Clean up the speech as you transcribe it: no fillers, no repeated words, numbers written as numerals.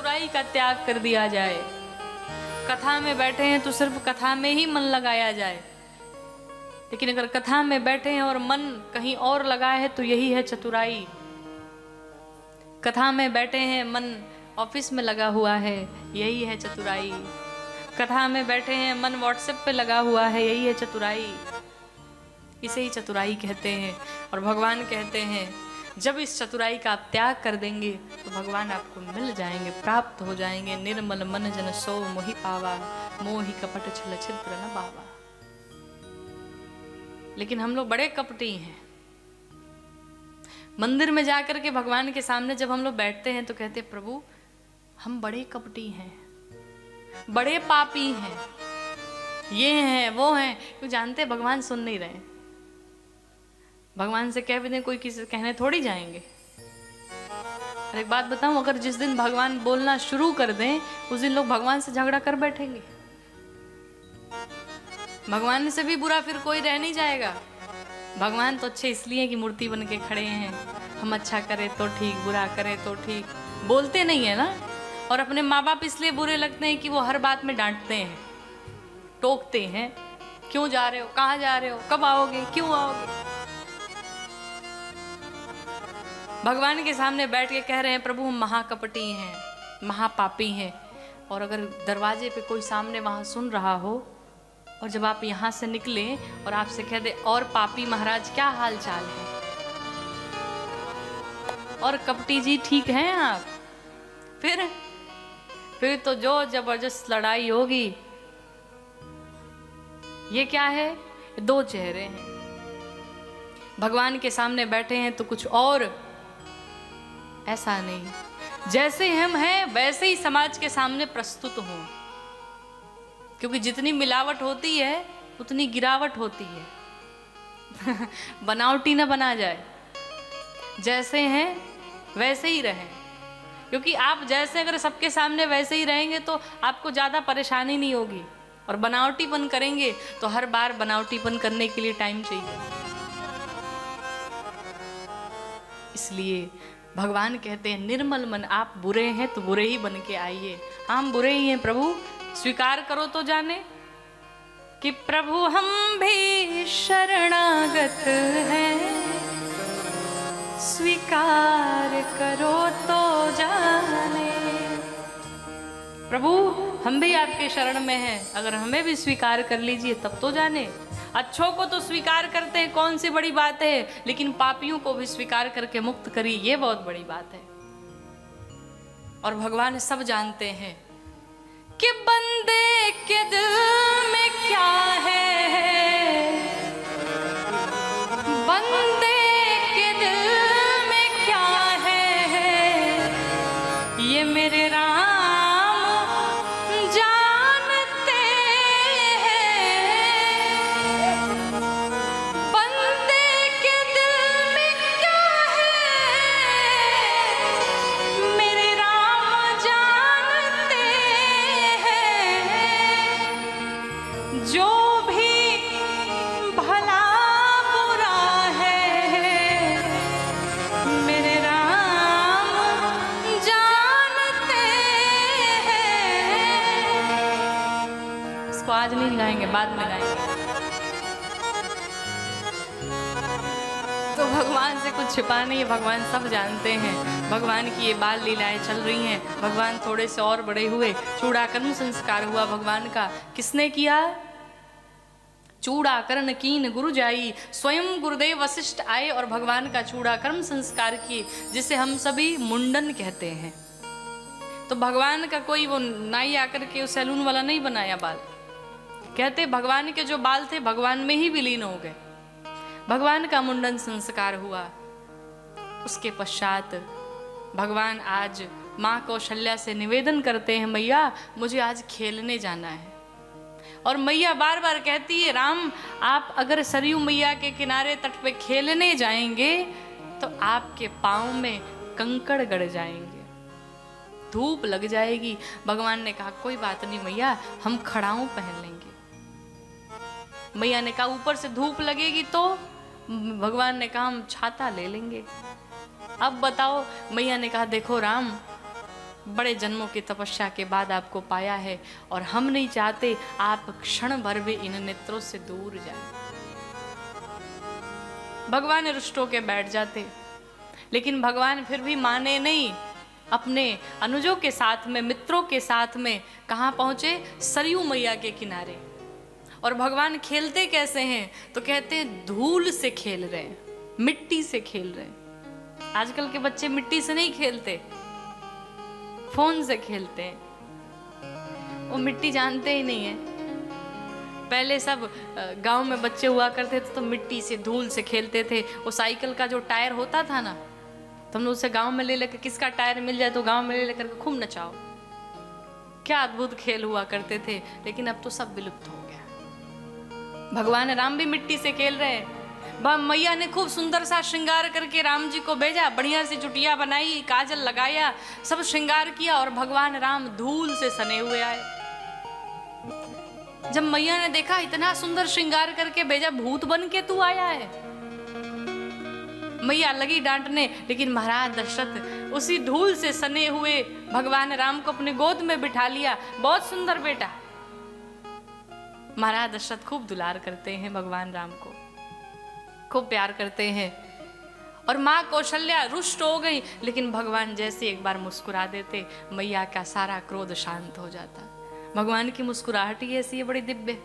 चतुराई का त्याग कर दिया जाए। कथा में बैठे हैं तो सिर्फ कथा में ही मन लगाया जाए, लेकिन अगर कथा में बैठे हैं और मन कहीं और लगा है तो यही है चतुराई। कथा में बैठे हैं मन ऑफिस में लगा हुआ है, यही है चतुराई। कथा में बैठे हैं मन व्हाट्सएप पे लगा हुआ है, यही है चतुराई। इसे ही चतुराई कहते हैं। और भगवान कहते हैं जब इस चतुराई का आप त्याग कर देंगे तो भगवान आपको मिल जाएंगे, प्राप्त हो जाएंगे। निर्मल मन जन सो मोहि पावा, मोहि कपट छल छिद्र न बावा। लेकिन हम लोग बड़े कपटी हैं। मंदिर में जाकर के भगवान के सामने जब हम लोग बैठते हैं तो कहते प्रभु हम बड़े कपटी हैं, बड़े पापी हैं, ये हैं वो हैं। क्यों जानते भगवान सुन नहीं रहे। भगवान से कह भी दें कोई किसी कहने थोड़ी जाएंगे। और एक बात बताऊं, अगर जिस दिन भगवान बोलना शुरू कर दें उस दिन लोग भगवान से झगड़ा कर बैठेंगे। भगवान से भी बुरा फिर कोई रह नहीं जाएगा। भगवान तो अच्छे इसलिए कि मूर्ति बन के खड़े हैं। हम अच्छा करें तो ठीक, बुरा करें तो ठीक, बोलते नहीं है ना। और अपने माँ बाप इसलिए बुरे लगते हैं कि वो हर बात में डांटते हैं, टोकते हैं। क्यों जा रहे हो, कहाँ जा रहे हो, कब आओगे, क्यों आओगे। भगवान के सामने बैठ के कह रहे हैं प्रभु हम महाकपटी हैं, महापापी हैं। और अगर दरवाजे पे कोई सामने वहां सुन रहा हो और जब आप यहां से निकले और आपसे कह दे और पापी महाराज क्या हाल चाल है, और कपटी जी ठीक हैं आप, फिर तो जो जबरदस्त लड़ाई होगी। ये क्या है, दो चेहरे हैं। भगवान के सामने बैठे हैं तो कुछ और, ऐसा नहीं। जैसे हम हैं वैसे ही समाज के सामने प्रस्तुत हों, क्योंकि जितनी मिलावट होती है उतनी गिरावट होती है। बनावटी ना बना जाए, जैसे हैं वैसे ही रहें। क्योंकि आप जैसे अगर सबके सामने वैसे ही रहेंगे तो आपको ज़्यादा परेशानी नहीं होगी। और बनावटीपन करेंगे तो हर बार बनावटीपन करने के लिए टाइम चाहिए। इसलिए भगवान कहते हैं निर्मल मन, आप बुरे हैं तो बुरे ही बन के आइए। हम बुरे ही हैं प्रभु, स्वीकार करो तो जाने कि प्रभु हम भी शरणागत हैं, स्वीकार करो तो जाने। प्रभु हम भी आपके शरण में हैं, अगर हमें भी स्वीकार कर लीजिए तब तो जाने। अच्छों को तो स्वीकार करते हैं, कौन सी बड़ी बात है, लेकिन पापियों को भी स्वीकार करके मुक्त करिए, ये बहुत बड़ी बात है। और भगवान सब जानते हैं कि बंदे के दिल में क्या है, बंदे के दिल में क्या है, ये मेरे राम आज नहीं गाएंगे, बाद में गाएंगे। तो भगवान से कुछ छिपा नहीं है, भगवान सब जानते हैं। भगवान की ये बाल लीलाएं चल रही हैं। भगवान थोड़े से और बड़े हुए, चूड़ाकरण संस्कार हुआ भगवान का। किसने किया? चूड़ाकरण कीन गुरु जाई, स्वयं गुरुदेव वशिष्ठ आए और भगवान का चूड़ाकरण संस्कार किए, जिसे हम सभी मुंडन कहते हैं। तो भगवान का कोई वो नाई आकर के उस सैलून वाला नहीं बनाया बाल। कहते भगवान के जो बाल थे भगवान में ही विलीन हो गए। भगवान का मुंडन संस्कार हुआ। उसके पश्चात भगवान आज माँ कौशल्या से निवेदन करते हैं, मैया मुझे आज खेलने जाना है। और मैया बार बार कहती है, राम आप अगर सरयू मैया के किनारे तट पे खेलने जाएंगे तो आपके पाँव में कंकड़ गड़ जाएंगे, धूप लग जाएगी। भगवान ने कहा कोई बात नहीं मैया, हम खड़ाऊं पहन लेंगे। मैया ने कहा ऊपर से धूप लगेगी तो? भगवान ने कहा हम छाता ले लेंगे। अब बताओ, मैया ने कहा देखो राम, बड़े जन्मों की तपस्या के बाद आपको पाया है और हम नहीं चाहते आप क्षण भर भी इन नेत्रों से दूर जाएं। भगवान रुष्ट होके बैठ जाते, लेकिन भगवान फिर भी माने नहीं। अपने अनुजों के साथ में, मित्रों के साथ में कहाँ पहुंचे? सरयू मैया के किनारे। और भगवान खेलते कैसे हैं? तो कहते हैं धूल से खेल रहे हैं, मिट्टी से खेल रहे हैं। आजकल के बच्चे मिट्टी से नहीं खेलते, फोन से खेलते हैं। वो मिट्टी जानते ही नहीं है। पहले सब गांव में बच्चे हुआ करते थे तो मिट्टी से, धूल से खेलते थे। वो साइकिल का जो टायर होता था ना, तो हम लोग उसे गांव में ले लेकर, किसका टायर मिल जाए तो गांव में ले लेकर खूब नचाओ। क्या अद्भुत खेल हुआ करते थे, लेकिन अब तो सब विलुप्त हो गया। भगवान राम भी मिट्टी से खेल रहे हैं। मैया ने खूब सुंदर सा श्रृंगार करके राम जी को भेजा, बढ़िया सी चुटिया बनाई, काजल लगाया, सब श्रृंगार किया, और भगवान राम धूल से सने हुए आए। जब मैया ने देखा इतना सुंदर श्रृंगार करके भेजा, भूत बन के तू आया है, मैया लगी डांटने, लेकिन महाराज दशरथ उसी धूल से सने हुए भगवान राम को अपने गोद में बिठा लिया। बहुत सुंदर बेटा। महाराज दशरथ खूब दुलार करते हैं भगवान राम को, खूब प्यार करते हैं। और माँ कौशल्या रुष्ट हो गई, लेकिन भगवान जैसे एक बार मुस्कुरा देते, मैया का सारा क्रोध शांत हो जाता। भगवान की मुस्कुराहट ही ऐसी है, बड़ी दिव्य।